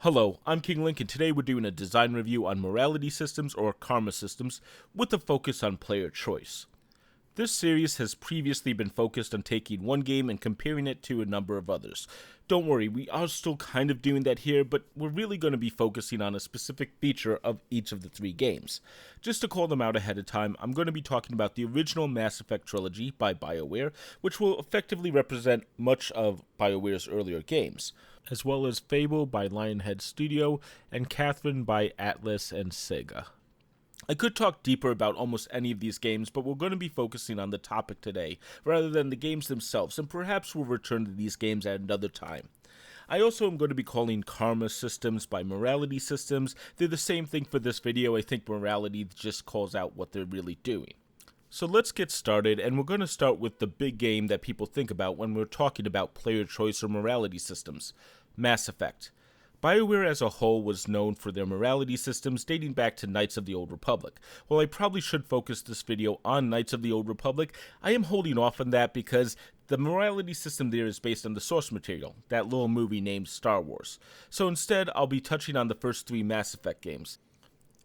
Hello, I'm King Link, and today we're doing a design review on morality systems or karma systems with a focus on player choice. This series has previously been focused on taking one game and comparing it to a number of others. Don't worry, we are still kind of doing that here, but we're really going to be focusing on a specific feature of each of the three games. Just to call them out ahead of time, I'm going to be talking about the original Mass Effect trilogy by BioWare, which will effectively represent much of BioWare's earlier games, as well as Fable by Lionhead Studio and Catherine by Atlas and Sega. I could talk deeper about almost any of these games, but we're going to be focusing on the topic today, rather than the games themselves, and perhaps we'll return to these games at another time. I also am going to be calling karma systems by morality systems. They're the same thing for this video. I think morality just calls out what they're really doing. So let's get started, and we're going to start with the big game that people think about when we're talking about player choice or morality systems: Mass Effect. BioWare as a whole was known for their morality systems dating back to Knights of the Old Republic. While I probably should focus this video on Knights of the Old Republic, I am holding off on that because the morality system there is based on the source material, that little movie named Star Wars. So instead, I'll be touching on the first three Mass Effect games.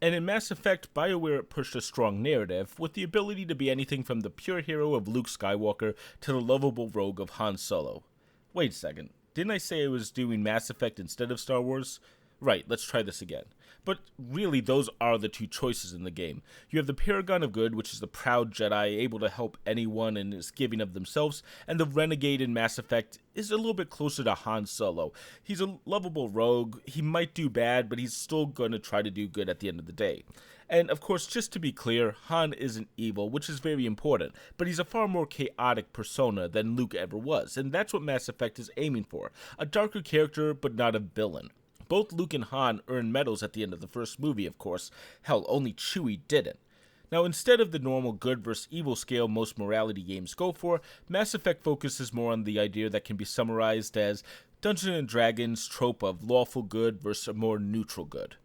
And in Mass Effect, BioWare pushed a strong narrative, with the ability to be anything from the pure hero of Luke Skywalker to the lovable rogue of Han Solo. Wait a second. Didn't I say I was doing Mass Effect instead of Star Wars? Right, let's try this again. But really, those are the two choices in the game. You have the Paragon of Good, which is the proud Jedi, able to help anyone and is giving of themselves, and the Renegade in Mass Effect is a little bit closer to Han Solo. He's a lovable rogue, he might do bad, but he's still going to try to do good at the end of the day. And of course, just to be clear, Han isn't evil, which is very important, but he's a far more chaotic persona than Luke ever was, and that's what Mass Effect is aiming for: a darker character, but not a villain. Both Luke and Han earned medals at the end of the first movie, of course. Hell, only Chewie didn't. Now, instead of the normal good versus evil scale most morality games go for, Mass Effect focuses more on the idea that can be summarized as Dungeons & Dragons' trope of lawful good versus a more neutral good.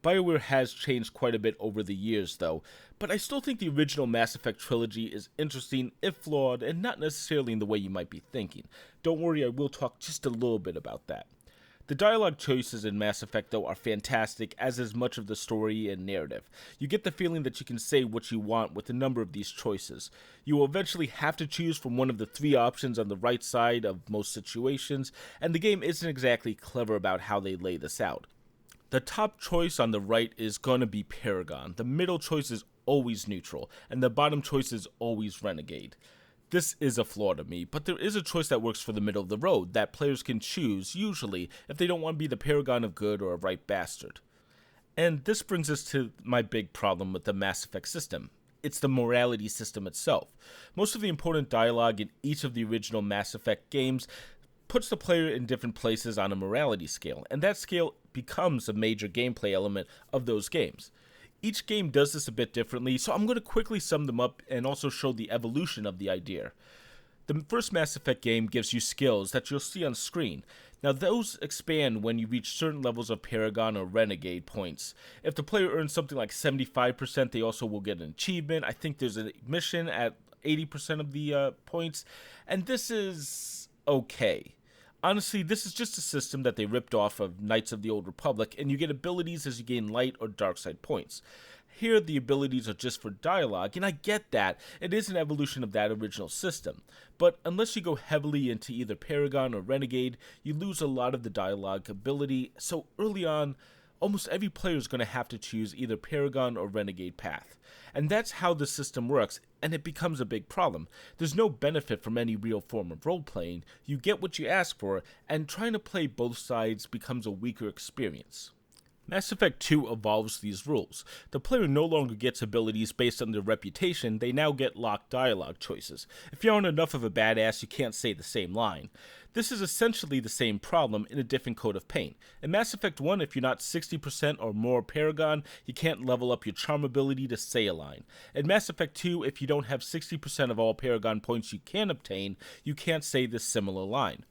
BioWare has changed quite a bit over the years, though, but I still think the original Mass Effect trilogy is interesting, if flawed, and not necessarily in the way you might be thinking. Don't worry, I will talk just a little bit about that. The dialogue choices in Mass Effect, though, are fantastic, as is much of the story and narrative. You get the feeling that you can say what you want with a number of these choices. You will eventually have to choose from one of the three options on the right side of most situations, and the game isn't exactly clever about how they lay this out. The top choice on the right is going to be Paragon, the middle choice is always neutral, and the bottom choice is always Renegade. This is a flaw to me, but there is a choice that works for the middle of the road that players can choose, usually, if they don't want to be the Paragon of Good or a right bastard. And this brings us to my big problem with the Mass Effect system. It's the morality system itself. Most of the important dialogue in each of the original Mass Effect games puts the player in different places on a morality scale, and that scale becomes a major gameplay element of those games. Each game does this a bit differently, so I'm going to quickly sum them up and also show the evolution of the idea. The first Mass Effect game gives you skills that you'll see on screen. Now, those expand when you reach certain levels of Paragon or Renegade points. If the player earns something like 75%, they also will get an achievement. I think there's a mission at 80% of the points, and this is okay. Honestly, this is just a system that they ripped off of Knights of the Old Republic, and you get abilities as you gain light or dark side points. Here, the abilities are just for dialogue, and I get that. It is an evolution of that original system. But unless you go heavily into either Paragon or Renegade, you lose a lot of the dialogue ability, so early on, almost every player is going to have to choose either Paragon or Renegade path. And that's how the system works, and it becomes a big problem. There's no benefit from any real form of role-playing. You get what you ask for, and trying to play both sides becomes a weaker experience. Mass Effect 2 evolves these rules. The player no longer gets abilities based on their reputation, they now get locked dialogue choices. If you aren't enough of a badass, you can't say the same line. This is essentially the same problem in a different coat of paint. In Mass Effect 1, if you're not 60% or more Paragon, you can't level up your charm ability to say a line. In Mass Effect 2, if you don't have 60% of all Paragon points you can obtain, you can't say this similar line.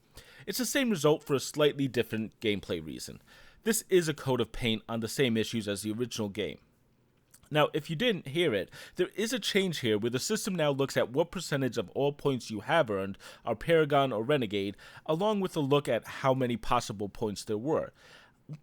It's the same result for a slightly different gameplay reason. This is a coat of paint on the same issues as the original game. Now, if you didn't hear it, there is a change here where the system now looks at what percentage of all points you have earned are Paragon or Renegade, along with a look at how many possible points there were.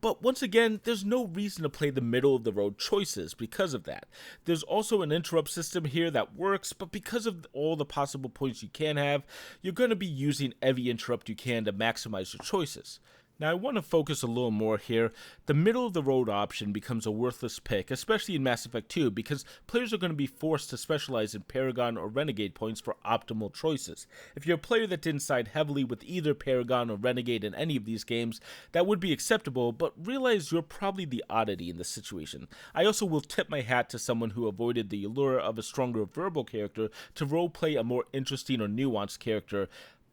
But once again, there's no reason to play the middle of the road choices because of that. There's also an interrupt system here that works, but because of all the possible points you can have, you're going to be using every interrupt you can to maximize your choices. Now, I want to focus a little more here. The middle of the road option becomes a worthless pick, especially in Mass Effect 2, because players are going to be forced to specialize in Paragon or Renegade points for optimal choices. If you're a player that didn't side heavily with either Paragon or Renegade in any of these games, that would be acceptable, but realize you're probably the oddity in this situation. I also will tip my hat to someone who avoided the allure of a stronger verbal character to roleplay a more interesting or nuanced character,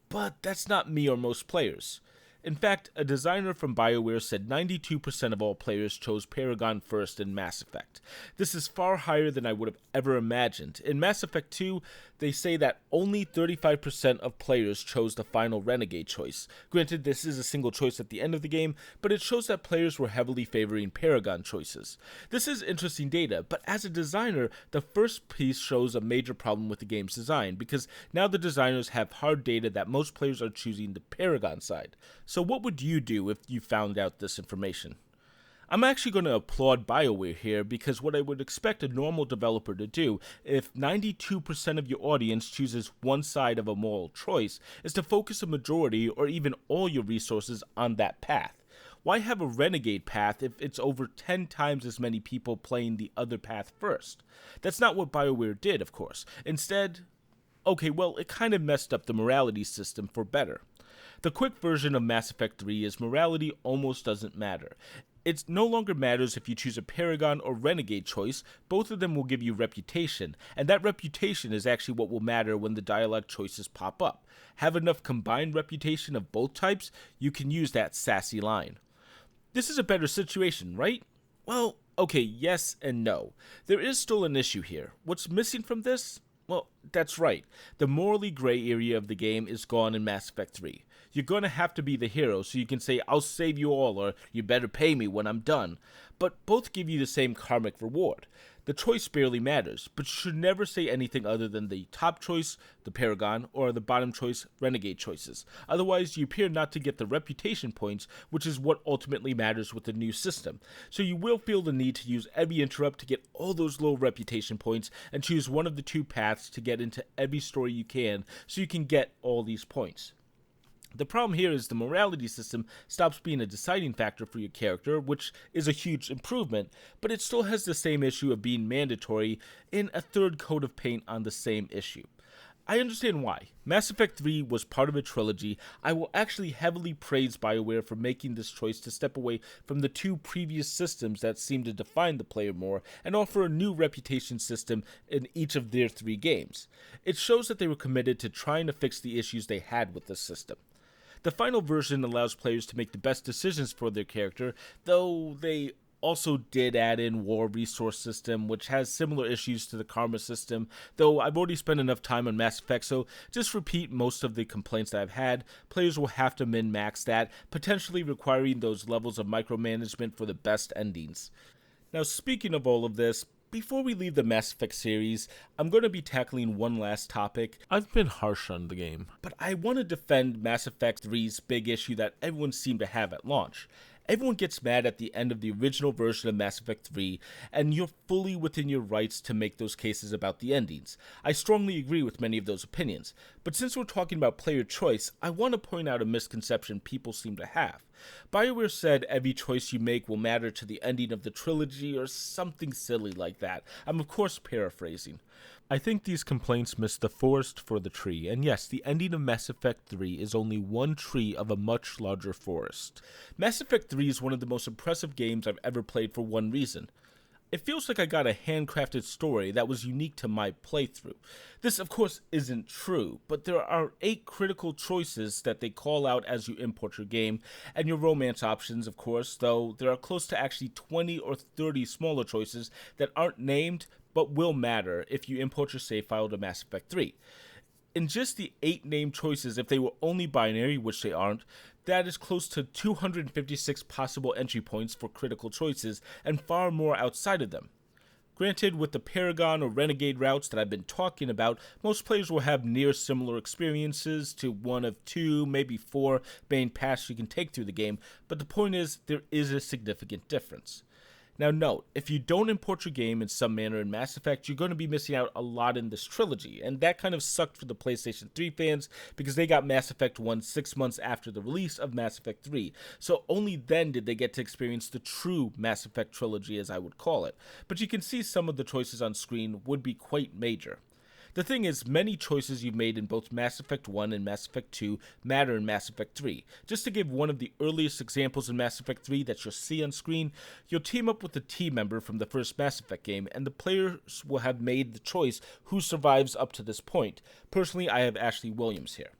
but that's not me or most players. In fact, a designer from BioWare said 92% of all players chose Paragon first in Mass Effect. This is far higher than I would have ever imagined. In Mass Effect 2, they say that only 35% of players chose the final Renegade choice. Granted, this is a single choice at the end of the game, but it shows that players were heavily favoring Paragon choices. This is interesting data, but as a designer, the first piece shows a major problem with the game's design, because now the designers have hard data that most players are choosing the Paragon side. So what would you do if you found out this information? I'm actually going to applaud BioWare here, because what I would expect a normal developer to do if 92% of your audience chooses one side of a moral choice is to focus a majority or even all your resources on that path. Why have a Renegade path if it's over 10 times as many people playing the other path first? That's not what BioWare did, of course. Instead, it kind of messed up the morality system for better. The quick version of Mass Effect 3 is morality almost doesn't matter. It no longer matters if you choose a Paragon or Renegade choice, both of them will give you reputation, and that reputation is actually what will matter when the dialogue choices pop up. Have enough combined reputation of both types, you can use that sassy line. This is a better situation, right? Well, okay, yes and no. There is still an issue here. What's missing from this? Well, that's right. The morally gray area of the game is gone in Mass Effect 3. You're going to have to be the hero so you can say, I'll save you all, or you better pay me when I'm done. But both give you the same karmic reward. The choice barely matters, but you should never say anything other than the top choice, the Paragon, or the bottom choice, Renegade choices. Otherwise, you appear not to get the reputation points, which is what ultimately matters with the new system. So you will feel the need to use every interrupt to get all those low reputation points, and choose one of the two paths to get into every story you can, so you can get all these points. The problem here is the morality system stops being a deciding factor for your character, which is a huge improvement, but it still has the same issue of being mandatory in a third coat of paint on the same issue. I understand why. Mass Effect 3 was part of a trilogy. I will actually heavily praise BioWare for making this choice to step away from the two previous systems that seem to define the player more and offer a new reputation system in each of their 3 games. It shows that they were committed to trying to fix the issues they had with this system. The final version allows players to make the best decisions for their character, though they also did add in war resource system, which has similar issues to the karma system, though I've already spent enough time on Mass Effect, so just repeat most of the complaints that I've had. Players will have to min-max that, potentially requiring those levels of micromanagement for the best endings. Now, speaking of all of this, before we leave the Mass Effect series, I'm going to be tackling one last topic. I've been harsh on the game, but I want to defend Mass Effect 3's big issue that everyone seemed to have at launch. Everyone gets mad at the end of the original version of Mass Effect 3, and you're fully within your rights to make those cases about the endings. I strongly agree with many of those opinions, but since we're talking about player choice, I want to point out a misconception people seem to have. BioWare said every choice you make will matter to the ending of the trilogy or something silly like that. I'm of course paraphrasing. I think these complaints miss the forest for the tree, and yes, the ending of Mass Effect 3 is only one tree of a much larger forest. Mass Effect 3 is one of the most impressive games I've ever played for one reason. It feels like I got a handcrafted story that was unique to my playthrough. This, of course, isn't true, but there are 8 critical choices that they call out as you import your game, and your romance options, of course, though there are close to actually 20 or 30 smaller choices that aren't named, but will matter if you import your save file to Mass Effect 3. In just the 8 named choices, if they were only binary, which they aren't, that is close to 256 possible entry points for critical choices, and far more outside of them. Granted, with the Paragon or Renegade routes that I've been talking about, most players will have near similar experiences to one of two, maybe four main paths you can take through the game, but the point is, there is a significant difference. Now note, if you don't import your game in some manner in Mass Effect, you're going to be missing out a lot in this trilogy, and that kind of sucked for the PlayStation 3 fans because they got Mass Effect 1 6 months after the release of Mass Effect 3, so only then did they get to experience the true Mass Effect trilogy, as I would call it, but you can see some of the choices on screen would be quite major. The thing is, many choices you've made in both Mass Effect 1 and Mass Effect 2 matter in Mass Effect 3. Just to give one of the earliest examples in Mass Effect 3 that you'll see on screen, you'll team up with a team member from the first Mass Effect game, and the players will have made the choice who survives up to this point. Personally, I have Ashley Williams here.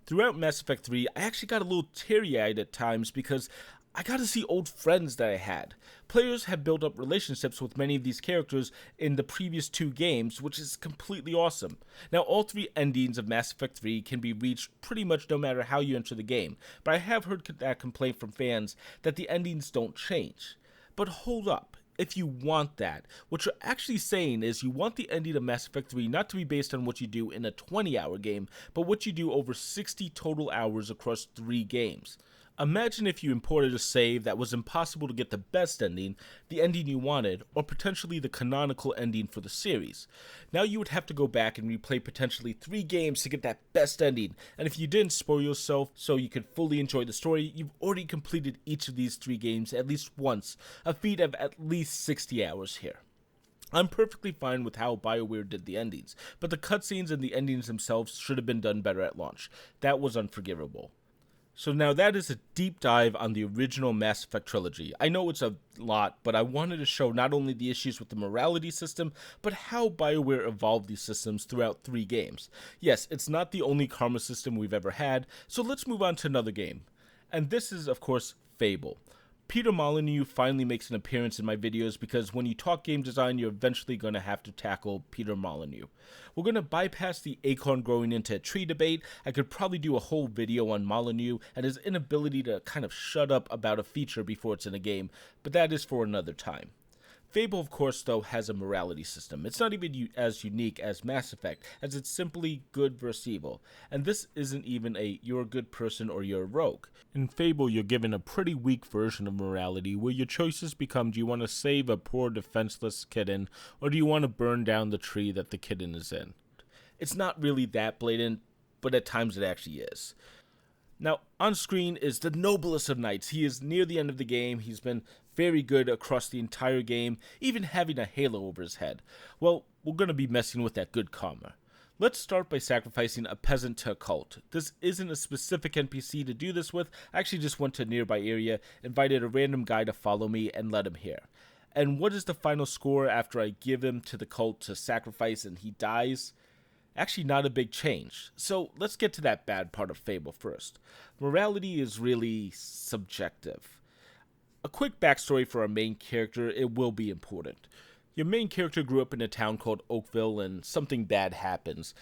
Throughout Mass Effect 3, I actually got a little teary-eyed at times because I got to see old friends that I had. Players have built up relationships with many of these characters in the previous two games, which is completely awesome. Now, all three endings of Mass Effect 3 can be reached pretty much no matter how you enter the game, but I have heard that complaint from fans that the endings don't change. But hold up. If you want that, what you're actually saying is you want the ending of Mass Effect 3 not to be based on what you do in a 20-hour game, but what you do over 60 total hours across 3 games. Imagine if you imported a save that was impossible to get the best ending, the ending you wanted, or potentially the canonical ending for the series. Now you would have to go back and replay potentially 3 games to get that best ending, and if you didn't spoil yourself so you could fully enjoy the story, you've already completed each of these 3 games at least once, a feat of at least 60 hours here. I'm perfectly fine with how BioWare did the endings, but the cutscenes and the endings themselves should have been done better at launch. That was unforgivable. So now that is a deep dive on the original Mass Effect trilogy. I know it's a lot, but I wanted to show not only the issues with the morality system, but how BioWare evolved these systems throughout 3 games. Yes, it's not the only karma system we've ever had, so let's move on to another game. And this is, of course, Fable. Peter Molyneux finally makes an appearance in my videos because when you talk game design, you're eventually going to have to tackle Peter Molyneux. We're going to bypass the acorn growing into a tree debate. I could probably do a whole video on Molyneux and his inability to kind of shut up about a feature before it's in a game, but that is for another time. Fable, of course, though, has a morality system. It's not even as unique as Mass Effect, as it's simply good versus evil. And this isn't even a you're a good person or you're a rogue. In Fable, you're given a pretty weak version of morality, where your choices become, do you want to save a poor defenseless kitten, or do you want to burn down the tree that the kitten is in? It's not really that blatant, but at times it actually is. Now, on screen is the noblest of knights. He is near the end of the game. He's been very good across the entire game, even having a halo over his head. Well, we're going to be messing with that good karma. Let's start by sacrificing a peasant to a cult. This isn't a specific NPC to do this with. I actually just went to a nearby area, invited a random guy to follow me, and led him here. And what is the final score after I give him to the cult to sacrifice and he dies? Actually, not a big change. So let's get to that bad part of Fable first. Morality is really subjective. A quick backstory for our main character, it will be important. Your main character grew up in a town called Oakville and something bad happens.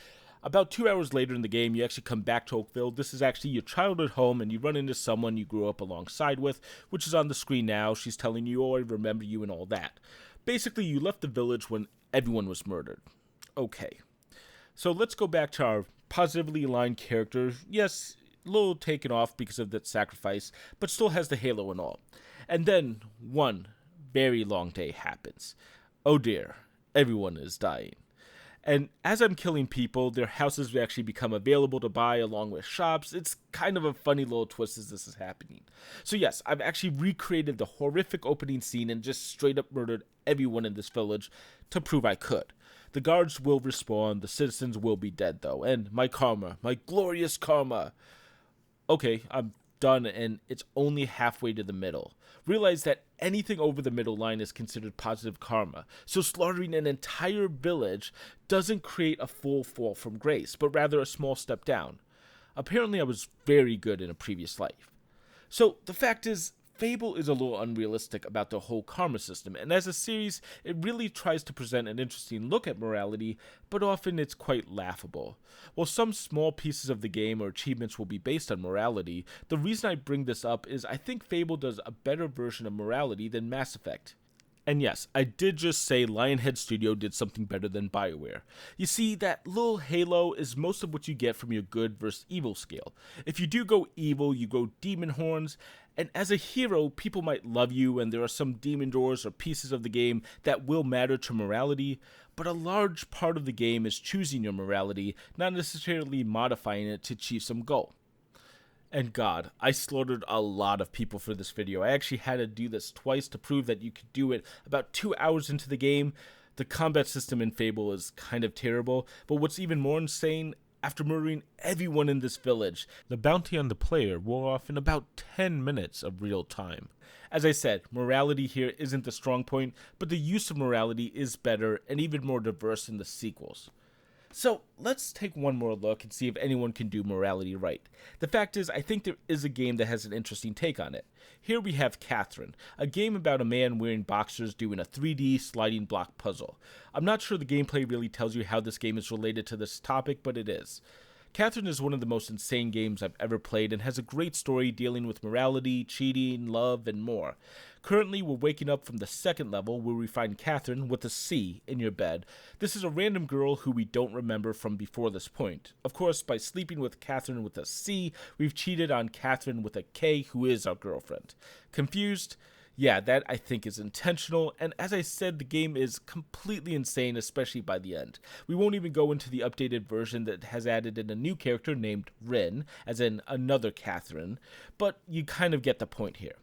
About 2 hours later in the game, you actually come back to Oakville. This is actually your childhood home, and you run into someone you grew up alongside with, which is on the screen now. She's telling you, oh, I remember you and all that. Basically, you left the village when everyone was murdered. Okay. So let's go back to our positively aligned character. Yes, a little taken off because of that sacrifice, but still has the halo and all. And then one very long day happens. Oh dear, everyone is dying. And as I'm killing people, their houses will actually become available to buy along with shops. It's kind of a funny little twist as this is happening. So yes, I've actually recreated the horrific opening scene and just straight up murdered everyone in this village to prove I could. The guards will respawn, the citizens will be dead though, and my karma, my glorious karma. Okay, I'm done, and it's only halfway to the middle. Realize that anything over the middle line is considered positive karma, so slaughtering an entire village doesn't create a full fall from grace, but rather a small step down. Apparently I was very good in a previous life. So the fact is, Fable is a little unrealistic about the whole karma system, and as a series, it really tries to present an interesting look at morality, but often it's quite laughable. While some small pieces of the game or achievements will be based on morality, the reason I bring this up is I think Fable does a better version of morality than Mass Effect. And yes, I did just say Lionhead Studio did something better than BioWare. You see, that little halo is most of what you get from your good versus evil scale. If you do go evil, you go demon horns, and as a hero, people might love you, and there are some demon doors or pieces of the game that will matter to morality, but a large part of the game is choosing your morality, not necessarily modifying it to achieve some goal. And God, I slaughtered a lot of people for this video. I actually had to do this twice to prove that you could do it about 2 hours into the game. The combat system in Fable is kind of terrible, but what's even more insane, after murdering everyone in this village, the bounty on the player wore off in about 10 minutes of real time. As I said, morality here isn't the strong point, but the use of morality is better and even more diverse in the sequels. So let's take one more look and see if anyone can do morality right. The fact is, I think there is a game that has an interesting take on it. Here we have Catherine, a game about a man wearing boxers doing a 3D sliding block puzzle. I'm not sure the gameplay really tells you how this game is related to this topic, but it is. Catherine is one of the most insane games I've ever played and has a great story dealing with morality, cheating, love, and more. Currently, we're waking up from the second level where we find Catherine with a C in your bed. This is a random girl who we don't remember from before this point. Of course, by sleeping with Catherine with a C, we've cheated on Catherine with a K, who is our girlfriend. Confused? Yeah, that I think is intentional, and as I said, the game is completely insane, especially by the end. We won't even go into the updated version that has added in a new character named Rin, as in another Catherine, but you kind of get the point here.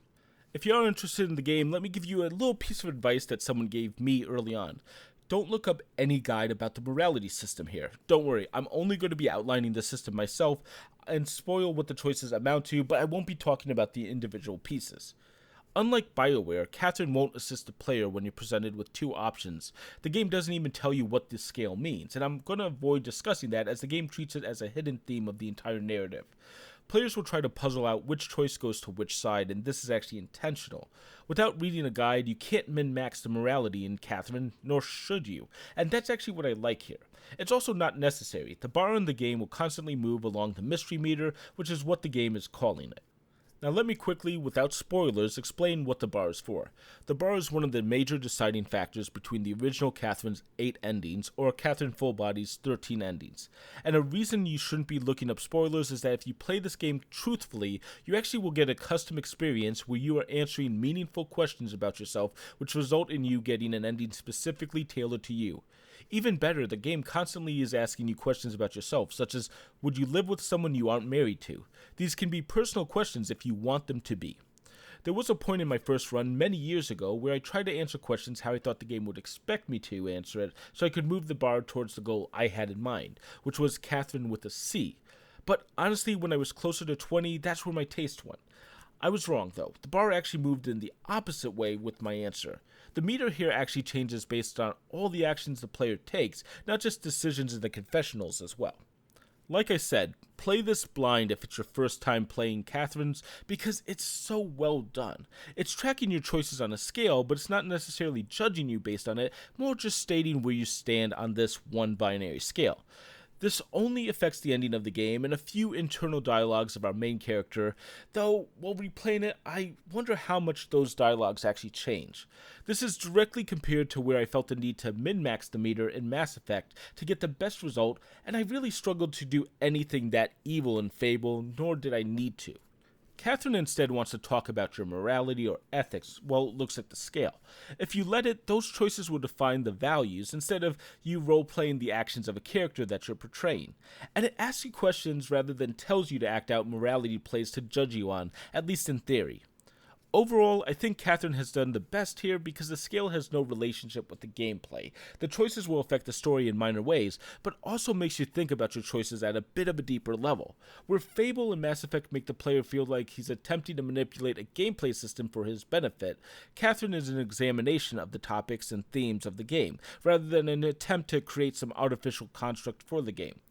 If you are interested in the game, let me give you a little piece of advice that someone gave me early on. Don't look up any guide about the morality system here. Don't worry, I'm only going to be outlining the system myself and spoil what the choices amount to, but I won't be talking about the individual pieces. Unlike BioWare, Catherine won't assist the player when you're presented with two options. The game doesn't even tell you what this scale means, and I'm going to avoid discussing that as the game treats it as a hidden theme of the entire narrative. Players will try to puzzle out which choice goes to which side, and this is actually intentional. Without reading a guide, you can't min-max the morality in Catherine, nor should you, and that's actually what I like here. It's also not necessary. The bar in the game will constantly move along the mystery meter, which is what the game is calling it. Now let me quickly, without spoilers, explain what the bar is for. The bar is one of the major deciding factors between the original Catherine's 8 endings or Catherine Fullbody's 13 endings. And a reason you shouldn't be looking up spoilers is that if you play this game truthfully, you actually will get a custom experience where you are answering meaningful questions about yourself, which result in you getting an ending specifically tailored to you. Even better, the game constantly is asking you questions about yourself, such as, would you live with someone you aren't married to? These can be personal questions if you want them to be. There was a point in my first run many years ago where I tried to answer questions how I thought the game would expect me to answer it, so I could move the bar towards the goal I had in mind, which was Catherine with a C. But honestly, when I was closer to 20, that's where my taste went. I was wrong, though. The bar actually moved in the opposite way with my answer. The meter here actually changes based on all the actions the player takes, not just decisions in the confessionals as well. Like I said, play this blind if it's your first time playing Catherine's, because it's so well done. It's tracking your choices on a scale, but it's not necessarily judging you based on it, more just stating where you stand on this one binary scale. This only affects the ending of the game and a few internal dialogues of our main character, though while replaying it, I wonder how much those dialogues actually change. This is directly compared to where I felt the need to min-max the meter in Mass Effect to get the best result, and I really struggled to do anything that evil in Fable, nor did I need to. Catherine instead wants to talk about your morality or ethics while it looks at the scale. If you let it, those choices will define the values instead of you role-playing the actions of a character that you're portraying. And it asks you questions rather than tells you to act out morality plays to judge you on, at least in theory. Overall, I think Catherine has done the best here because the scale has no relationship with the gameplay. The choices will affect the story in minor ways, but also makes you think about your choices at a bit of a deeper level. Where Fable and Mass Effect make the player feel like he's attempting to manipulate a gameplay system for his benefit, Catherine is an examination of the topics and themes of the game, rather than an attempt to create some artificial construct for the game.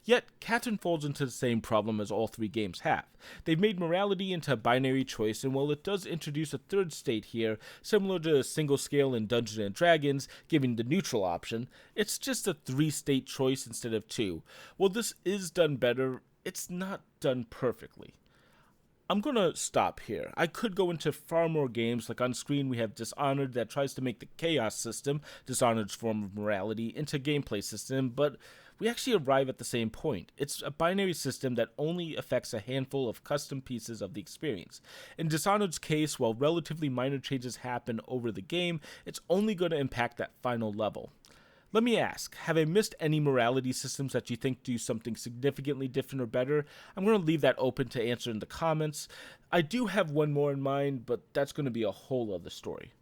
Yet, Catherine falls into the same problem as all three games have. They've made morality into a binary choice, and while it does introduce a third state here, similar to a single scale in Dungeons & Dragons, giving the neutral option, it's just a 3-state choice instead of 2. While this is done better, it's not done perfectly. I'm gonna stop here. I could go into far more games, like on screen we have Dishonored that tries to make the chaos system, Dishonored's form of morality, into a gameplay system, but we actually arrive at the same point. It's a binary system that only affects a handful of custom pieces of the experience. In Dishonored's case, while relatively minor changes happen over the game, it's only going to impact that final level. Let me ask, have I missed any morality systems that you think do something significantly different or better? I'm going to leave that open to answer in the comments. I do have one more in mind, but that's going to be a whole other story.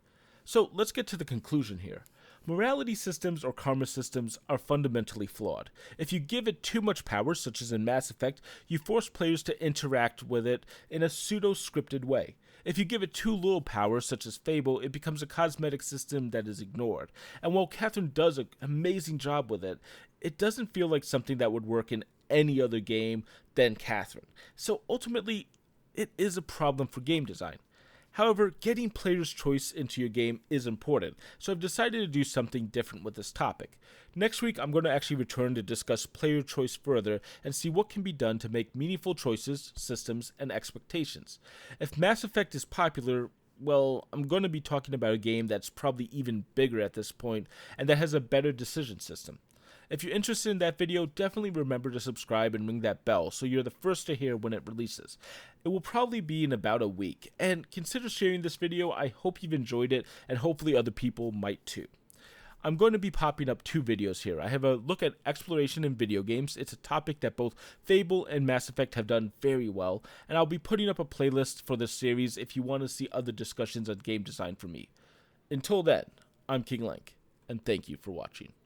So let's get to the conclusion here. Morality systems or karma systems are fundamentally flawed. If you give it too much power, such as in Mass Effect, you force players to interact with it in a pseudo-scripted way. If you give it too little power, such as Fable, it becomes a cosmetic system that is ignored. And while Catherine does an amazing job with it, it doesn't feel like something that would work in any other game than Catherine. So ultimately, it is a problem for game design. However, getting players' choice into your game is important, so I've decided to do something different with this topic. Next week, I'm going to actually return to discuss player choice further and see what can be done to make meaningful choices, systems, and expectations. If Mass Effect is popular, well, I'm going to be talking about a game that's probably even bigger at this point and that has a better decision system. If you're interested in that video, definitely remember to subscribe and ring that bell so you're the first to hear when it releases. It will probably be in about a week, and consider sharing this video. I hope you've enjoyed it, and hopefully other people might too. I'm going to be popping up 2 videos here. I have a look at exploration in video games. It's a topic that both Fable and Mass Effect have done very well, and I'll be putting up a playlist for this series if you want to see other discussions on game design from me. Until then, I'm King Link, and thank you for watching.